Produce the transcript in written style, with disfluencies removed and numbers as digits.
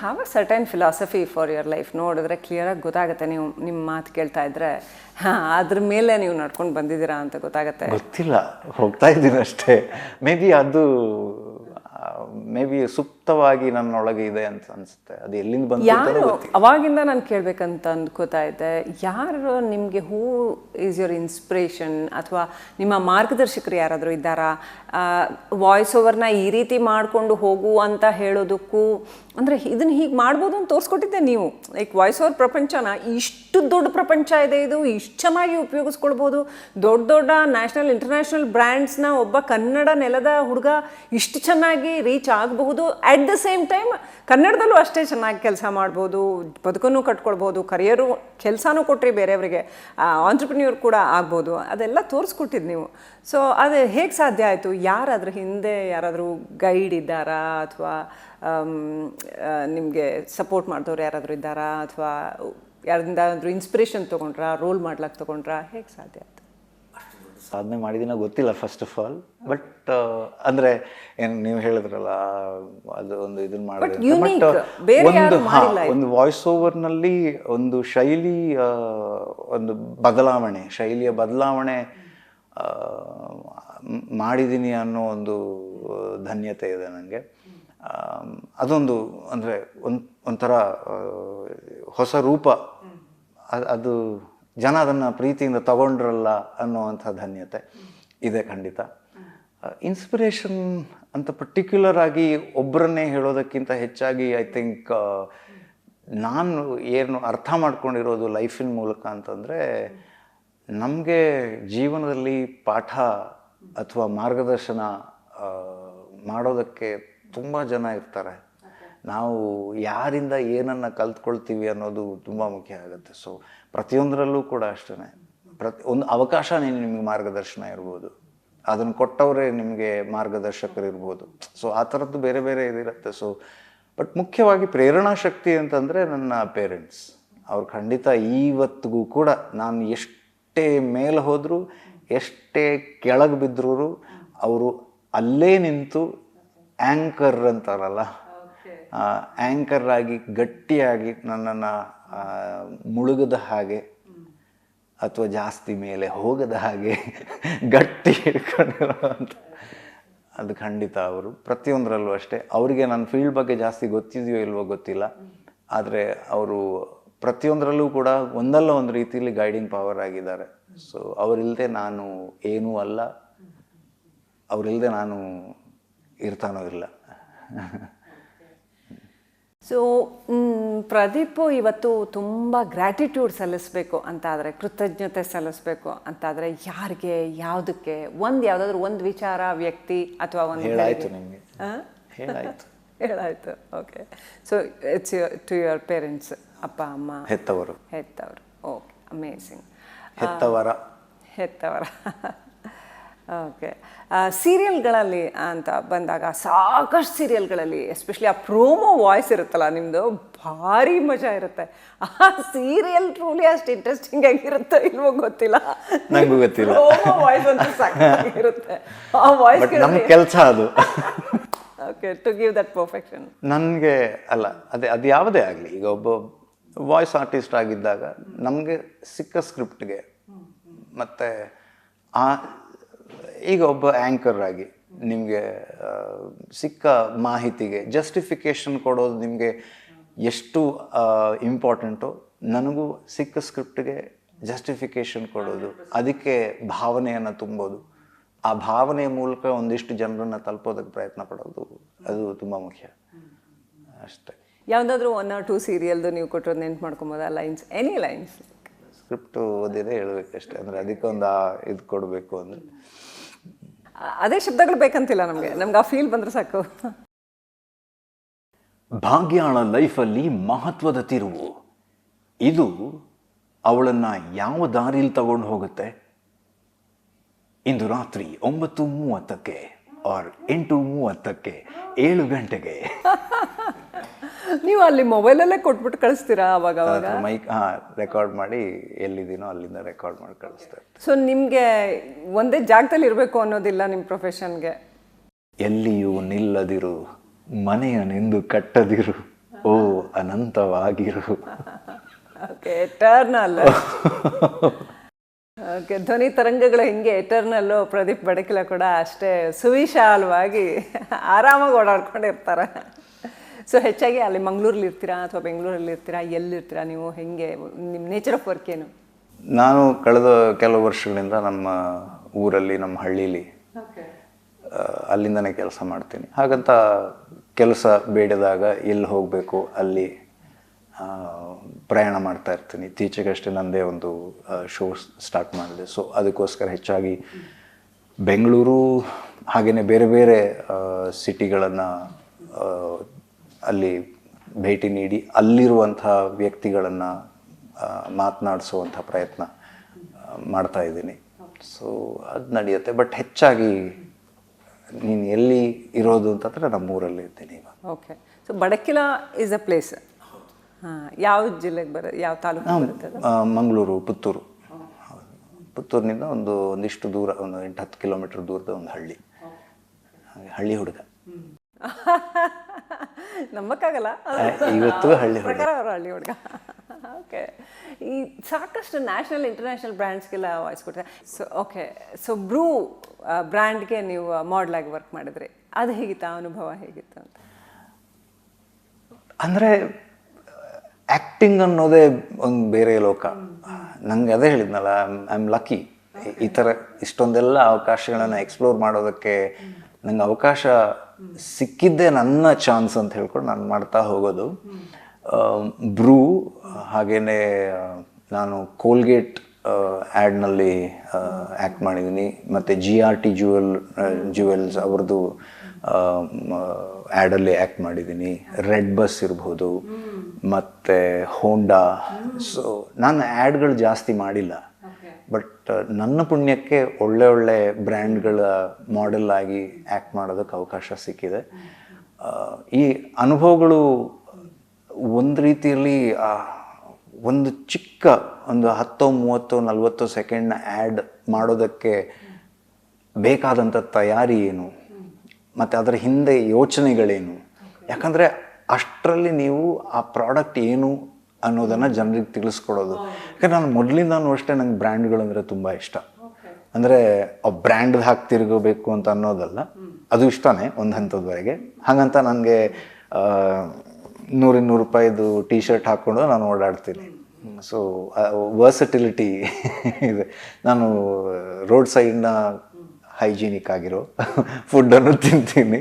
Have a certain philosophy for your life. ನೋಡಿದ್ರೆ ಕ್ಲಿಯರಾಗಿ ಗೊತ್ತಾಗುತ್ತೆ, ನೀವು ನಿಮ್ಮ ಮಾತು ಕೇಳ್ತಾ ಇದ್ರೆ ಅದ್ರ ಮೇಲೆ ನೀವು ನಡ್ಕೊಂಡು ಬಂದಿದ್ದೀರಾ ಅಂತ ಗೊತ್ತಾಗುತ್ತೆ. ಗೊತ್ತಿಲ್ಲ, ಹೋಗ್ತಾ ಇದ್ದೀನಿ ಅಷ್ಟೇ. ಮೇ ಬಿ ಸುಪ್ತವಾಗಿ ನನ್ನೊಳಗೆ ಇದೆ ಅಂತ ಅನಿಸುತ್ತೆ. ಅದು ಎಲ್ಲಿಂದ ಬಂತು ಯಾರು ಅವಾಗಿಂದ ನಾನು ಕೇಳಬೇಕಂತ ಅಂದ್ಕೋತಾ ಇದ್ದೆ, ಯಾರು ನಿಮಗೆ ಹೂ ಈಸ್ ಯುವರ್ ಇನ್ಸ್ಪಿರೇಷನ್ ಅಥವಾ ನಿಮ್ಮ ಮಾರ್ಗದರ್ಶಕರು ಯಾರಾದರೂ ಇದ್ದಾರಾ? ವಾಯ್ಸ್ ಓವರ್ನ ಈ ರೀತಿ ಮಾಡಿಕೊಂಡು ಹೋಗು ಅಂತ ಹೇಳೋದಕ್ಕೂ, ಅಂದರೆ ಇದನ್ನು ಹೀಗೆ ಮಾಡ್ಬೋದು ಅಂತ ತೋರಿಸ್ಕೊಟ್ಟಿದ್ದೆ ನೀವು. ಲೈಕ್ ವಾಯ್ಸ್ ಓವರ್ ಪ್ರಪಂಚನ ಇಷ್ಟು ದೊಡ್ಡ ಪ್ರಪಂಚ ಇದೆ, ಇದು ಇಷ್ಟು ಚೆನ್ನಾಗಿ ಉಪಯೋಗಿಸ್ಕೊಳ್ಬೋದು, ದೊಡ್ಡ ದೊಡ್ಡ ನ್ಯಾಷನಲ್ ಇಂಟರ್ನ್ಯಾಷನಲ್ ಬ್ರ್ಯಾಂಡ್ಸ್ನ ಒಬ್ಬ ಕನ್ನಡ ನೆಲದ ಹುಡುಗ ಇಷ್ಟು ಚೆನ್ನಾಗಿ ರೀಚ್ ಆಗಬಹುದು. ಅಟ್ ದ ಸೇಮ್ ಟೈಮ್ ಕನ್ನಡದಲ್ಲೂ ಅಷ್ಟೇ ಚೆನ್ನಾಗಿ ಕೆಲಸ ಮಾಡ್ಬೋದು, ಬದುಕನ್ನು ಕಟ್ಕೊಳ್ಬೋದು, ಕರಿಯರು ಕೆಲಸನೂ ಕೊಟ್ಟರೆ ಬೇರೆಯವರಿಗೆ ಆಂಟ್ರಪ್ರಿನ್ಯೂರ್ ಕೂಡ ಆಗ್ಬೋದು. ಅದೆಲ್ಲ ತೋರಿಸ್ಕೊಟ್ಟಿದ್ದು ನೀವು. ಸೊ ಅದು ಹೇಗೆ ಸಾಧ್ಯ ಆಯಿತು? ಯಾರಾದ್ರ ಹಿಂದೆ ಯಾರಾದರೂ ಗೈಡ್ ಇದ್ದಾರಾ ಅಥವಾ ನಿಮಗೆ ಸಪೋರ್ಟ್ ಮಾಡಿದವ್ರು ಯಾರಾದರೂ ಇದ್ದಾರಾ ಅಥವಾ ಯಾರಿಂದಾದ್ರೂ ಇನ್ಸ್ಪಿರೇಷನ್ ತೊಗೊಂಡ್ರಾ, ರೋಲ್ ಮಾಡ್ಲಿಕ್ಕೆ ತೊಗೊಂಡ್ರಾ? ಹೇಗೆ ಸಾಧ್ಯ ಆಯಿತು? ಸಾಧನೆ ಮಾಡಿದಿನ ಗೊತ್ತಿಲ್ಲ ಫಸ್ಟ್ ಆಫ್ ಆಲ್. ಬಟ್ ಅಂದರೆ ಏನು ನೀವು ಹೇಳಿದ್ರಲ್ಲ, ಅದು ಒಂದು ಇದನ್ನ ಮಾಡಿದ್ರೆ ಒಂದು ವಾಯ್ಸ್ ಓವರ್ನಲ್ಲಿ ಒಂದು ಒಂದು ಶೈಲಿಯ ಬದಲಾವಣೆ ಮಾಡಿದ್ದೀನಿ ಅನ್ನೋ ಒಂದು ಧನ್ಯತೆ ಇದೆ ನನಗೆ. ಅದೊಂದು ಅಂದರೆ ಒಂಥರ ಹೊಸ ರೂಪ, ಅದು ಜನ ಅದನ್ನು ಪ್ರೀತಿಯಿಂದ ತಗೊಂಡ್ರಲ್ಲ ಅನ್ನೋವಂಥ ಧನ್ಯತೆ ಇದೆ ಖಂಡಿತ. ಇನ್ಸ್ಪಿರೇಷನ್ ಅಂತ ಪರ್ಟಿಕ್ಯುಲರ್ ಆಗಿ ಒಬ್ಬರನ್ನೇ ಹೇಳೋದಕ್ಕಿಂತ ಹೆಚ್ಚಾಗಿ ಐ ಥಿಂಕ್ ನಾನು ಏನು ಅರ್ಥ ಮಾಡ್ಕೊಂಡಿರೋದು ಲೈಫಿನ ಮೂಲಕ ಅಂತಂದರೆ, ನಮಗೆ ಜೀವನದಲ್ಲಿ ಪಾಠ ಅಥವಾ ಮಾರ್ಗದರ್ಶನ ಮಾಡೋದಕ್ಕೆ ತುಂಬ ಜನ ಇರ್ತಾರೆ. ನಾವು ಯಾರಿಂದ ಏನನ್ನು ಕಲ್ತ್ಕೊಳ್ತೀವಿ ಅನ್ನೋದು ತುಂಬ ಮುಖ್ಯ ಆಗುತ್ತೆ. ಸೊ ಪ್ರತಿಯೊಂದರಲ್ಲೂ ಕೂಡ ಅಷ್ಟೇ, ಒಂದು ಅವಕಾಶ ನಿಮಗೆ ಮಾರ್ಗದರ್ಶನ ಇರ್ಬೋದು, ಅದನ್ನು ಕೊಟ್ಟವರೇ ನಿಮಗೆ ಮಾರ್ಗದರ್ಶಕರು ಇರ್ಬೋದು. ಸೊ ಆ ಥರದ್ದು ಬೇರೆ ಬೇರೆ ಇದಿರುತ್ತೆ. ಸೊ ಬಟ್ ಮುಖ್ಯವಾಗಿ ಪ್ರೇರಣಾ ಶಕ್ತಿ ಅಂತಂದರೆ ನನ್ನ ಪೇರೆಂಟ್ಸ್. ಅವ್ರು ಖಂಡಿತ ಇವತ್ತಿಗೂ ಕೂಡ ನಾನು ಎಷ್ಟೇ ಮೇಲೆ ಹೋದರೂ, ಎಷ್ಟೇ ಕೆಳಗೆ ಬಿದ್ದರೂ ಅವರು ಅಲ್ಲೇ ನಿಂತು ಆ್ಯಂಕರ್ ಅಂತಾರಲ್ಲ, ಆ್ಯಂಕರ್ ಆಗಿ ಗಟ್ಟಿಯಾಗಿ ನನ್ನನ್ನು ಮುಳುಗದ ಹಾಗೆ ಅಥವಾ ಜಾಸ್ತಿ ಮೇಲೆ ಹೋಗದ ಹಾಗೆ ಗಟ್ಟಿ ಹಿಡ್ಕೊಂಡಿರೋ ಅಂತ. ಅದು ಖಂಡಿತ ಅವರು ಪ್ರತಿಯೊಂದರಲ್ಲೂ ಅಷ್ಟೇ. ಅವರಿಗೆ ನನ್ನ ಫೀಲ್ಡ್ ಬಗ್ಗೆ ಜಾಸ್ತಿ ಗೊತ್ತಿದೆಯೋ ಇಲ್ವೋ ಗೊತ್ತಿಲ್ಲ, ಆದರೆ ಅವರು ಪ್ರತಿಯೊಂದರಲ್ಲೂ ಕೂಡ ಒಂದಲ್ಲ ಒಂದು ರೀತಿಯಲ್ಲಿ ಗೈಡಿಂಗ್ ಪವರ್ ಆಗಿದ್ದಾರೆ. ಸೊ ಅವರಿಲ್ಲದೆ ನಾನು ಏನೂ ಅಲ್ಲ, ಅವರಿಲ್ಲದೆ ನಾನು ಇರ್ತಾನೋ ಇಲ್ಲ. ಸೊ ಪ್ರದೀಪ್ ಇವತ್ತು ತುಂಬ ಗ್ರ್ಯಾಟಿಟ್ಯೂಡ್ ಸಲ್ಲಿಸಬೇಕು ಅಂತಾದರೆ, ಕೃತಜ್ಞತೆ ಸಲ್ಲಿಸಬೇಕು ಅಂತಾದರೆ ಯಾರಿಗೆ, ಯಾವುದಕ್ಕೆ? ಯಾವುದಾದ್ರೂ ಒಂದು ವಿಚಾರ, ವ್ಯಕ್ತಿ ಅಥವಾ ಒಂದು ಹೇಳಾಯ್ತು ನಿಮಗೆ? ಹೇಳಾಯ್ತು. Okay. So it's to your parents, ಅಪ್ಪ ಅಮ್ಮ, ಹೆತ್ತವರು. Okay, amazing. ಹೆತ್ತವರ ಓಕೆ. ಸೀರಿಯಲ್ಗಳಲ್ಲಿ ಅಂತ ಬಂದಾಗ ಸಾಕಷ್ಟು ಸೀರಿಯಲ್ಗಳಲ್ಲಿ ಎಸ್ಪೆಷಲಿ ಆ ಪ್ರೋಮೋ ವಾಯ್ಸ್ ಇರುತ್ತಲ್ಲ ನಿಮ್ಮದು, ಭಾರಿ ಮಜಾ ಇರುತ್ತೆ. ಆ ಸೀರಿಯಲ್ ಟ್ರೂಲಿ ಅಷ್ಟು ಇಂಟ್ರೆಸ್ಟಿಂಗ್ ಆಗಿರುತ್ತೋ ಇಲ್ವೋ ಗೊತ್ತಿಲ್ಲ, ನನಗೂ ಗೊತ್ತಿಲ್ಲ. ಪ್ರೋಮೋ ವಾಯ್ಸ್ ಅಂತ ಸಾಕಾಗಿರುತ್ತೆ. ಆ ವಾಯ್ಸ್ ನಮ್ಮ ಕೆಲಸ ಅದು. Okay, to give that perfection. ನನಗೆ ಅಲ್ಲ, ಅದು ಯಾವುದೇ ಆಗಲಿ, ಈಗ ಒಬ್ಬ ವಾಯ್ಸ್ ಆರ್ಟಿಸ್ಟ್ ಆಗಿದ್ದಾಗ ನಮಗೆ ಸಿಕ್ಕ ಸ್ಕ್ರಿಪ್ಟ್ಗೆ ಮತ್ತು ಈಗ ಒಬ್ಬ ಆ್ಯಂಕರ್ ಆಗಿ ನಿಮಗೆ ಸಿಕ್ಕ ಮಾಹಿತಿಗೆ ಜಸ್ಟಿಫಿಕೇಷನ್ ಕೊಡೋದು ನಿಮಗೆ ಎಷ್ಟು ಇಂಪಾರ್ಟೆಂಟೋ, ನನಗೂ ಸಿಕ್ಕ ಸ್ಕ್ರಿಪ್ಟ್ಗೆ ಜಸ್ಟಿಫಿಕೇಷನ್ ಕೊಡೋದು, ಅದಕ್ಕೆ ಭಾವನೆಯನ್ನು ತುಂಬೋದು, ಆ ಭಾವನೆಯ ಮೂಲಕ ಒಂದಿಷ್ಟು ಜನರನ್ನು ತಲುಪೋದಕ್ಕೆ ಪ್ರಯತ್ನ ಪಡೋದು, ಅದು ತುಂಬ ಮುಖ್ಯ ಅಷ್ಟೇ. ಯಾವುದಾದ್ರೂ 1 or 2 ಸೀರಿಯಲ್ದು ನೀವು ಕೊಟ್ಟರೋದು ನೆನ್ಪು ಮಾಡ್ಕೊಬೋದಾ? Lines, any lines? ಸ್ಕ್ರಿಪ್ಟು ಓದಿದೆ ಹೇಳಬೇಕಷ್ಟೇ, ಅಂದರೆ ಅದಕ್ಕೊಂದು ಇದು ಕೊಡಬೇಕು ಅಂದರೆ ಅದೇ ಶಬ್ದಗಳು ಬೇಕಂತಿಲ್ಲ ನಮಗೆ ಆ ಫೀಲ್ ಬಂದರೆ ಸಾಕು. ಭಾಗ್ಯಾಳ ಲೈಫಲ್ಲಿ ಮಹತ್ವದ ತಿರುವು ಇದು. ಅವಳನ್ನು ಯಾವ ದಾರಿಲಿ ತಗೊಂಡು ಹೋಗುತ್ತೆ? ಇಂದು ರಾತ್ರಿ 9:30ಕ್ಕೆ ಆರ್ 8:30ಕ್ಕೆ 7 ಗಂಟೆಗೆ. ನೀವು ಅಲ್ಲಿ ಮೊಬೈಲಲ್ಲೇ ಕೊಟ್ಬಿಟ್ಟು ಕಳಿಸ್ತೀರಾ ಅವಾಗ? ಮೈಕ್ ರೆಕಾರ್ಡ್ ಮಾಡಿ ಎಲ್ಲಿದ್ದೀನೋ ಅಲ್ಲಿಂದ ರೆಕಾರ್ಡ್ ಮಾಡಿ ಕಳಿಸ್ತಾರೆ. ಸೊ ನಿಮಗೆ ಒಂದೇ ಜಾಗದಲ್ಲಿ ಇರಬೇಕು ಅನ್ನೋದಿಲ್ಲ ನಿಮ್ಮ ಪ್ರೊಫೆಷನ್ಗೆ? ಎಲ್ಲಿಯೂ ನಿಲ್ಲದಿರು, ಮನೆಯನೆಂದು ಕಟ್ಟದಿರು, ಓ ಅನಂತವಾಗಿರು. Okay, eternal. ಓಕೆ, ಧ್ವನಿ ತರಂಗಗಳು ಹಿಂಗೆ ಎಟರ್ನಲ್ಲು. ಪ್ರದೀಪ್ ಬಡಕಿಲ ಕೂಡ ಅಷ್ಟೇ ಸುವಿಶಾಲವಾಗಿ ಆರಾಮಾಗಿ ಓಡಾಡ್ಕೊಂಡಿರ್ತಾರೆ. ಸೊ ಹೆಚ್ಚಾಗಿ ಅಲ್ಲಿ ಮಂಗಳೂರಲ್ಲಿ ಇರ್ತೀರಾ ಅಥವಾ ಬೆಂಗಳೂರಲ್ಲಿ ಇರ್ತೀರಾ, ಎಲ್ಲಿರ್ತೀರಾ ನೀವು, ಹೆಂಗೆ ನಿಮ್ಮ ನೇಚರ್ ಆಫ್ ವರ್ಕ್ ಏನು? ನಾನು ಕಳೆದ ಕೆಲವು ವರ್ಷಗಳಿಂದ ನಮ್ಮ ಊರಲ್ಲಿ, ನಮ್ಮ ಹಳ್ಳೀಲಿ ಅಲ್ಲಿಂದನೇ ಕೆಲಸ ಮಾಡ್ತೀನಿ. ಹಾಗಂತ ಕೆಲಸ ಬೇಡದಾಗ ಎಲ್ಲಿ ಹೋಗಬೇಕು ಅಲ್ಲಿ ಪ್ರಯಾಣ ಮಾಡ್ತಾ ಇರ್ತೀನಿ. ಇತ್ತೀಚೆಗಷ್ಟೇ ನನ್ನದೇ ಒಂದು ಶೋ ಸ್ಟಾರ್ಟ್ ಮಾಡಿದೆ. ಸೊ ಅದಕ್ಕೋಸ್ಕರ ಹೆಚ್ಚಾಗಿ ಬೆಂಗಳೂರು ಹಾಗೆಯೇ ಬೇರೆ ಬೇರೆ ಸಿಟಿಗಳನ್ನು ಅಲ್ಲಿ ಭೇಟಿ ನೀಡಿ ಅಲ್ಲಿರುವಂಥ ವ್ಯಕ್ತಿಗಳನ್ನು ಮಾತನಾಡಿಸುವಂಥ ಪ್ರಯತ್ನ ಮಾಡ್ತಾ ಇದ್ದೀನಿ. ಸೊ ಅದು ನಡೆಯುತ್ತೆ. ಬಟ್ ಹೆಚ್ಚಾಗಿ ನೀನು ಎಲ್ಲಿ ಇರೋದು ಅಂತಂದರೆ ನಮ್ಮೂರಲ್ಲಿ ಇದ್ದೀನಿ ಇವಾಗ. Okay, so Badakila is a place. ಹಾಂ, ಯಾವ ಜಿಲ್ಲೆಗೆ ಯಾವ ತಾಲೂಕು ಬರುತ್ತೆ? ಮಂಗಳೂರು, ಪುತ್ತೂರು. ಪುತ್ತೂರಿನಿಂದ ಒಂದಿಷ್ಟು ದೂರ, ಒಂದು 8-10 ಕಿಲೋಮೀಟರ್ ದೂರದ ಒಂದು ಹಳ್ಳಿ. ಹಳ್ಳಿ ಹುಡುಗ. ನಂಬಕ್ಕಾಗಲ್ಲ, ಇವತ್ತು ಹಳ್ಳಿ ಹುಡುಗ. ಅವರು ಹಳ್ಳಿ ಹುಡುಗ. ಓಕೆ, ಈ ಸಾಕಷ್ಟು ನ್ಯಾಷನಲ್ ಇಂಟರ್ನ್ಯಾಷನಲ್ ಬ್ರ್ಯಾಂಡ್ಸ್ಗೆಲ್ಲ ವಾಯ್ಸ್ ಕೊಡ್ತಾರೆ. ಸೊ ಓಕೆ, ಸೊ ಬ್ರೂ ಬ್ರ್ಯಾಂಡ್ಗೆ ನೀವು ಮಾಡಲಾಗಿ ವರ್ಕ್ ಮಾಡಿದ್ರಿ, ಅದು ಹೇಗಿತ್ತು, ಅನುಭವ ಹೇಗಿತ್ತು ಅಂತ? ಅಂದರೆ ಆ್ಯಕ್ಟಿಂಗ್ ಅನ್ನೋದೇ ಒಂದು ಬೇರೆ ಲೋಕ. ನಂಗೆ ಅದೇ ಹೇಳಿದ್ನಲ್ಲ, ಐ ಆಮ್ ಲಕ್ಕಿ. ಈ ಥರ ಇಷ್ಟೊಂದೆಲ್ಲ ಅವಕಾಶಗಳನ್ನು ಎಕ್ಸ್ಪ್ಲೋರ್ ಮಾಡೋದಕ್ಕೆ ನಂಗೆ ಅವಕಾಶ ಸಿಕ್ಕಿದ್ದೇ ನನ್ನ ಚಾನ್ಸ್ ಅಂತ ಹೇಳ್ಕೊಂಡು ನಾನು ಮಾಡ್ತಾ ಹೋಗೋದು. ಬ್ರೂ, ಹಾಗೆಯೇ ನಾನು ಕೋಲ್ಗೇಟ್ ಆ್ಯಡ್ನಲ್ಲಿ ಆ್ಯಕ್ಟ್ ಮಾಡಿದ್ದೀನಿ. ಮತ್ತು GRT ಜ್ಯುವೆಲ್ಸ್ ಅವ್ರದ್ದು ಆ್ಯಡಲ್ಲಿ ಆ್ಯಕ್ಟ್ ಮಾಡಿದ್ದೀನಿ. ರೆಡ್ ಬಸ್ ಇರ್ಬೋದು, ಮತ್ತು ಹೋಂಡಾ. ಸೊ ನಾನು ಆ್ಯಡ್ಗಳು ಜಾಸ್ತಿ ಮಾಡಿಲ್ಲ, ಬಟ್ ನನ್ನ ಪುಣ್ಯಕ್ಕೆ ಒಳ್ಳೆ ಬ್ರ್ಯಾಂಡ್ಗಳ ಮಾಡೆಲ್ ಆಗಿ ಆ್ಯಕ್ಟ್ ಮಾಡೋದಕ್ಕೆ ಅವಕಾಶ ಸಿಕ್ಕಿದೆ. ಈ ಅನುಭವಗಳು ಒಂದು ರೀತಿಯಲ್ಲಿ ಒಂದು ಚಿಕ್ಕ ಒಂದು 10-30-40 ಸೆಕೆಂಡ್ನ ಆ್ಯಡ್ ಮಾಡೋದಕ್ಕೆ ಬೇಕಾದಂಥ ತಯಾರಿ ಏನು, ಮತ್ತು ಅದರ ಹಿಂದೆ ಯೋಚನೆಗಳೇನು. ಯಾಕಂದರೆ ಅಷ್ಟರಲ್ಲಿ ನೀವು ಆ ಪ್ರಾಡಕ್ಟ್ ಏನು ಅನ್ನೋದನ್ನು ಜನರಿಗೆ ತಿಳಿಸ್ಕೊಡೋದು. ಯಾಕಂದ್ರೆ ನಾನು ಮೊದಲಿಂದನೂ ಅಷ್ಟೇ ನಂಗೆ ಬ್ರ್ಯಾಂಡ್ಗಳಂದರೆ ತುಂಬ ಇಷ್ಟ. ಅಂದರೆ ಆ ಬ್ರ್ಯಾಂಡ್ ಹಾಕಿ ತಿರುಗಬೇಕು ಅಂತ ಅನ್ನೋದಲ್ಲ, ಅದು ಇಷ್ಟನೇ ಒಂದು ಹಂತದವರೆಗೆ. ಹಾಗಂತ ನನಗೆ 100-200 ರೂಪಾಯಿದು ಟೀ ಶರ್ಟ್ ಹಾಕ್ಕೊಂಡು ನಾನು ಓಡಾಡ್ತೀನಿ. ಸೊ ವರ್ಸಟಿಲಿಟಿ ಇದೆ. ನಾನು ರೋಡ್ ಸೈಡ್ನ ಹೈಜೀನಿಕ್ ಆಗಿರೋ ಫುಡ್ಡನ್ನು ತಿಂತೀನಿ.